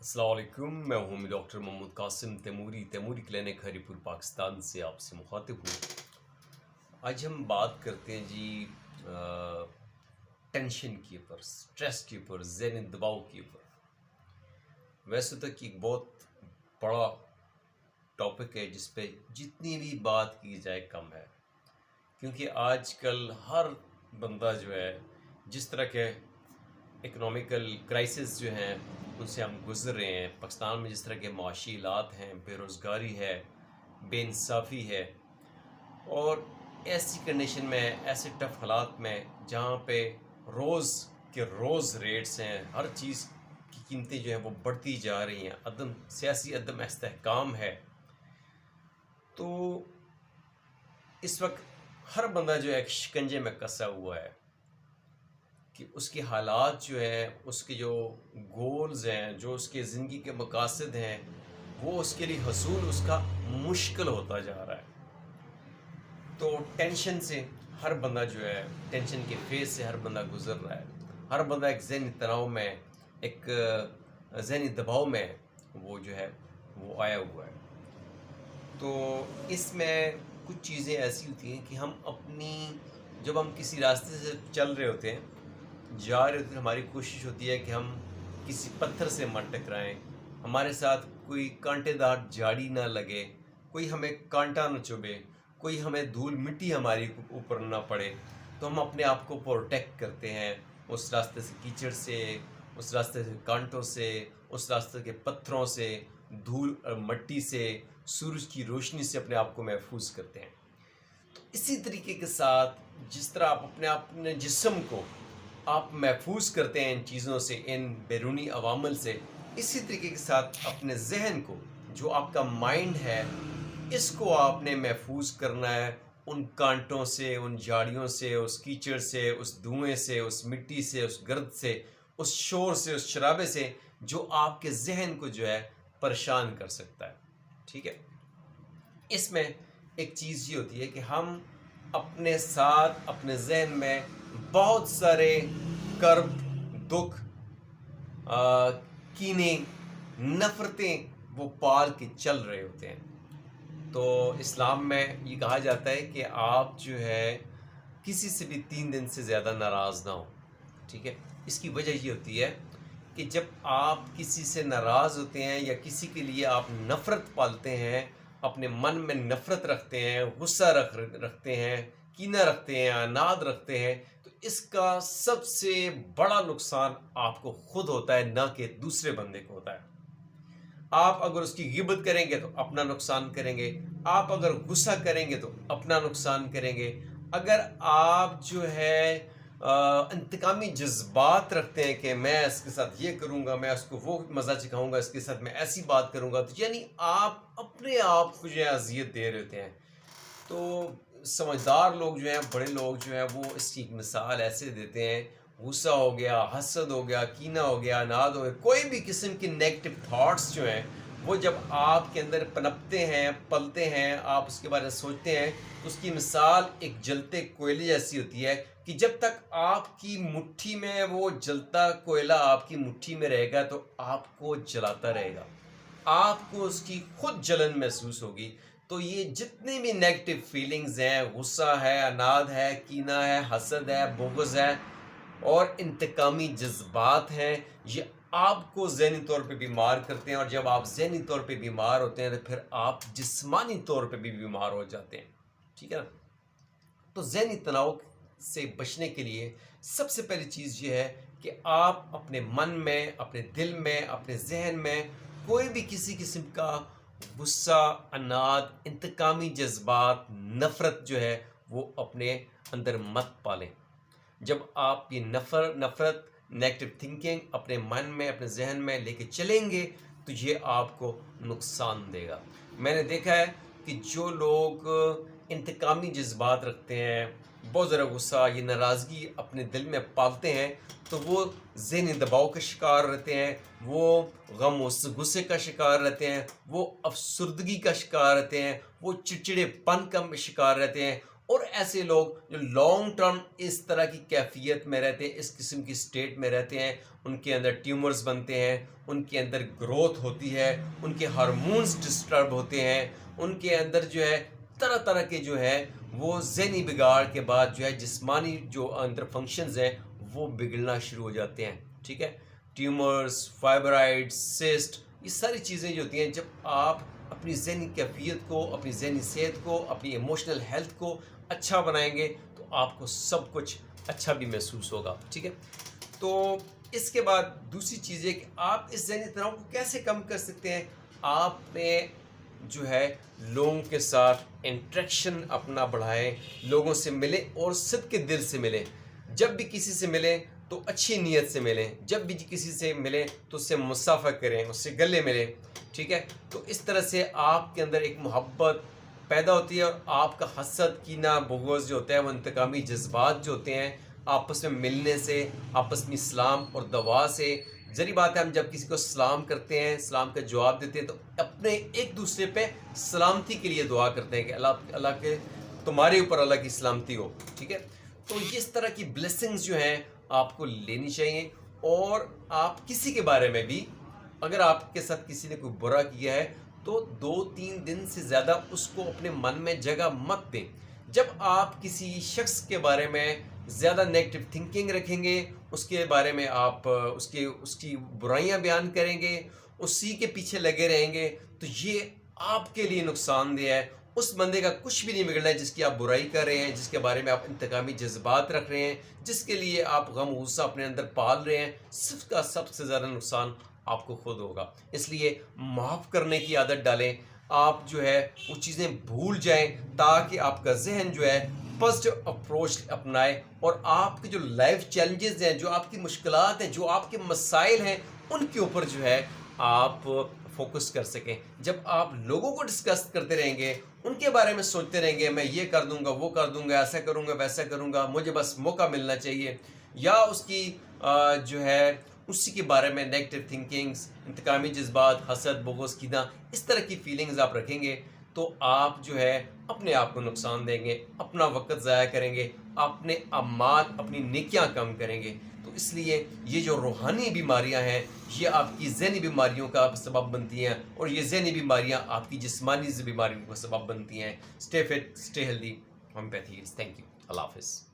अस्सलाम वालेकुम, मैं हूँ डॉक्टर मोहम्मद कासिम तैमूरी क्लिनिक हरीपुर पाकिस्तान से आपसे मुखातिब हूँ। आज हम बात करते हैं जी टेंशन के ऊपर, स्ट्रेस के ऊपर, ज़हनी दबाव के ऊपर। वैसे तो कि एक बहुत बड़ा टॉपिक है जिस पे जितनी भी बात की जाए कम है, क्योंकि आजकल हर बंदा जो है जिस तरह के इकोनॉमिकल क्राइसिस जो हैं उनसे हम गुज़र रहे हैं। पाकिस्तान में जिस तरह के माशी हालात हैं, बेरोज़गारी है, बेइंसाफ़ी है, और ऐसी कंडीशन में, ऐसे टफ हालात में जहाँ पे रोज़ के रोज़ रेट्स हैं, हर चीज़ की कीमतें जो हैं वो बढ़ती जा रही हैं, सियासी अदम इस्तेहकाम है, तो इस वक्त हर बंदा जो है एक शिकंजे में कसा हुआ है कि उसके हालात जो हैं, उसके जो गोल्स हैं, जो उसके ज़िंदगी के मकासद हैं, वो उसके लिए हसूल उसका मुश्किल होता जा रहा है। तो टेंशन से हर बंदा जो है, टेंशन के फेज़ से हर बंदा गुज़र रहा है। हर बंदा एक ज़हनी तनाव में, एक ज़हनी दबाव में वो जो है वो आया हुआ है। तो इसमें कुछ चीज़ें ऐसी होती हैं कि जब हम किसी रास्ते से चल रहे होते हैं, जा रहे होते हैं, हमारी कोशिश होती है कि हम किसी पत्थर से मत टकराएं, हमारे साथ कोई कांटेदार झाड़ी ना लगे, कोई हमें कांटा न चुभे, कोई हमें धूल मिट्टी हमारी ऊपर ना पड़े, तो हम अपने आप को प्रोटेक्ट करते हैं उस रास्ते से, कीचड़ से, उस रास्ते से कांटों से, उस रास्ते के पत्थरों से, धूल और मट्टी से, सूरज की रोशनी से अपने आप को महफूज करते हैं। तो इसी तरीके के साथ जिस तरह आप अपने जिस्म को आप महफूज करते हैं इन चीज़ों से, इन बैरूनी अवामल से, इसी तरीके के साथ अपने जहन को, जो आपका माइंड है, इसको आपने महफूज करना है उन कांटों से, उन झाड़ियों से, उस कीचड़ से, उस धुएं से, उस मिट्टी से, उस गर्द से, उस शोर से, उस शराबे से जो आपके जहन को जो है परेशान कर सकता है। ठीक है, इसमें एक चीज़ ये होती है कि हम अपने साथ, अपने जहन में बहुत सारे कर्ब, दुख, कीने, नफ़रतें वो पाल के चल रहे होते हैं। तो इस्लाम में ये कहा जाता है कि आप जो है किसी से भी 3 दिन से ज़्यादा नाराज़ ना हो। ठीक है, इसकी वजह ये होती है कि जब आप किसी से नाराज़ होते हैं या किसी के लिए आप नफ़रत पालते हैं, अपने मन में नफ़रत रखते हैं, गुस्सा रखते हैं, कीना रखते हैं, अनाद रखते हैं, तो इसका सबसे बड़ा नुकसान आपको खुद होता है, ना कि दूसरे बंदे को होता है। आप अगर उसकी गिबत करेंगे तो अपना नुकसान करेंगे, आप अगर गुस्सा करेंगे तो अपना नुकसान करेंगे, अगर आप जो है इंतकामी जज्बात रखते हैं कि मैं इसके साथ ये करूँगा, मैं उसको वो मज़ा चखाऊँगा, इसके साथ मैं ऐसी बात करूँगा, तो यानी आप अपने आप को जो है अजियत दे रहे होते हैं। तो समझदार लोग जो हैं, बड़े लोग जो हैं, वो इसकी एक मिसाल ऐसे देते हैं, गुस्सा हो गया, हसद हो गया, कीना हो गया, अनाद हो गया, कोई भी किस्म की नेगेटिव थॉट्स जो हैं वो जब आपके अंदर पनपते हैं, पलते हैं, आप उसके बारे में सोचते हैं, तो उसकी मिसाल एक जलते कोयले जैसी होती है कि जब तक आपकी मुट्ठी में वो जलता कोयला आपकी मुट्ठी में रहेगा तो आपको जलाता रहेगा, आपको उसकी खुद जलन महसूस होगी। तो ये जितनी भी नेगेटिव फीलिंग्स हैं, गुस्सा है, अनाद है, कीना है, हसद है, बुग़्ज़ है और इंतकामी जज्बात हैं, ये आपको ज़हनी तौर पे बीमार करते हैं, और जब आप ज़हनी तौर पे बीमार होते हैं तो फिर आप जिस्मानी तौर पे भी बीमार हो जाते हैं। ठीक है ना? तो ज़हनी तनाव से बचने के लिए सबसे पहली चीज़ ये है कि आप अपने मन में, अपने दिल में, अपने ज़हन में कोई भी किसी किस्म का गुस्सा, अनाद, इंतकामी जज्बात, नफ़रत जो है वो अपने अंदर मत पालें। जब आप ये नफ़रत, नेगेटिव थिंकिंग अपने मन में, अपने जहन में लेके चलेंगे तो ये आपको नुकसान देगा। मैंने देखा है कि जो लोग इंतकामी जज्बात रखते हैं, बहुत ज़्यादा गुस्सा, ये नाराज़गी अपने दिल में पालते हैं, तो वो ज़हनी दबाव का शिकार रहते हैं, वो गम और गुस्से का शिकार रहते हैं, वो अफसुर्दगी का शिकार रहते हैं, वो चिड़चिड़ेपन का शिकार रहते हैं, اور ایسے لوگ جو لانگ ٹرم اس طرح کی کیفیت میں رہتے ہیں، اس قسم کی اسٹیٹ میں رہتے ہیں، ان کے اندر ٹیومرز بنتے ہیں، ان کے اندر گروتھ ہوتی ہے، ان کے ہارمونز ڈسٹرب ہوتے ہیں، ان کے اندر جو ہے طرح طرح کے جو ہے وہ ذہنی بگاڑ کے بعد جو ہے جسمانی جو اندر فنکشنز ہیں وہ بگڑنا شروع ہو جاتے ہیں. ٹھیک ہے، ٹیومرز، فائبرائڈ، سسٹ، یہ ساری چیزیں جو ہوتی ہیں، جب آپ اپنی ذہنی کیفیت کو، اپنی ذہنی صحت کو، اپنی ایموشنل ہیلتھ کو اچھا بنائیں گے تو آپ کو سب کچھ اچھا بھی محسوس ہوگا. ٹھیک ہے، تو اس کے بعد دوسری چیز ہے کہ آپ اس ذہنی تناؤ کو کیسے کم کر سکتے ہیں. آپ نے جو ہے لوگوں کے ساتھ انٹریکشن اپنا بڑھائیں، لوگوں سے ملیں اور صدق کے دل سے ملیں. جب بھی کسی سے ملیں تو اچھی نیت سے ملیں، جب بھی کسی سے ملیں تو اس سے مصافحہ کریں، اس سے گلے ملیں. ٹھیک ہے، تو اس طرح سے آپ کے اندر ایک محبت پیدا ہوتی ہے، اور آپ کا حسد، کینہ، بغض جو ہوتا ہے، وہ انتقامی جذبات جو ہوتے ہیں، آپس میں ملنے سے، آپس میں سلام اور دعا سے. ذری بات ہے، ہم جب کسی کو سلام کرتے ہیں، سلام کا جواب دیتے ہیں، تو اپنے ایک دوسرے پہ سلامتی کے لیے دعا کرتے ہیں کہ اللہ کے تمہارے اوپر اللہ کی سلامتی ہو. ٹھیک ہے، تو اس طرح کی بلیسنگز جو ہیں آپ کو لینی چاہیے. اور آپ کسی کے بارے میں بھی، اگر آپ کے ساتھ کسی نے کوئی برا کیا ہے تو 2-3 دن سے زیادہ اس کو اپنے من میں جگہ مت دیں. جب آپ کسی شخص کے بارے میں زیادہ نیگیٹو تھنکنگ رکھیں گے، اس کے بارے میں آپ اس کی برائیاں بیان کریں گے، اسی کے پیچھے لگے رہیں گے، تو یہ آپ کے لیے نقصان دہ ہے. اس بندے کا کچھ بھی نہیں بگڑنا ہے جس کی آپ برائی کر رہے ہیں، جس کے بارے میں آپ انتقامی جذبات رکھ رہے ہیں، جس کے لیے آپ غم غصہ اپنے اندر پال رہے ہیں. صرف کا سب سے زیادہ نقصان آپ کو خود ہوگا. اس لیے معاف کرنے کی عادت ڈالیں. آپ جو ہے وہ چیزیں بھول جائیں تاکہ آپ کا ذہن جو ہے پازیٹیو اپروچ اپنائے، اور آپ کے جو لائف چیلنجز ہیں، جو آپ کی مشکلات ہیں، جو آپ کے مسائل ہیں، ان کے اوپر جو ہے آپ فوکس کر سکیں. جب آپ لوگوں کو ڈسکس کرتے رہیں گے، ان کے بارے میں سوچتے رہیں گے، میں یہ کر دوں گا، وہ کر دوں گا، ایسا کروں گا، ویسا کروں گا، مجھے بس موقع ملنا چاہیے، یا اس کی جو ہے اسی کے بارے میں نیگیٹو تھنکنگز، انتقامی جذبات، حسد، بغض، کینہ، اس طرح کی فیلنگز آپ رکھیں گے، تو آپ جو ہے اپنے آپ کو نقصان دیں گے، اپنا وقت ضائع کریں گے، اپنے اعمال، اپنی نیکیاں کم کریں گے. تو اس لیے یہ جو روحانی بیماریاں ہیں، یہ آپ کی ذہنی بیماریوں کا سبب بنتی ہیں، اور یہ ذہنی بیماریاں آپ کی جسمانی بیماریوں کا سبب بنتی ہیں. Stay fit, stay healthy. Homeopathy. Thank you. اللہ حافظ.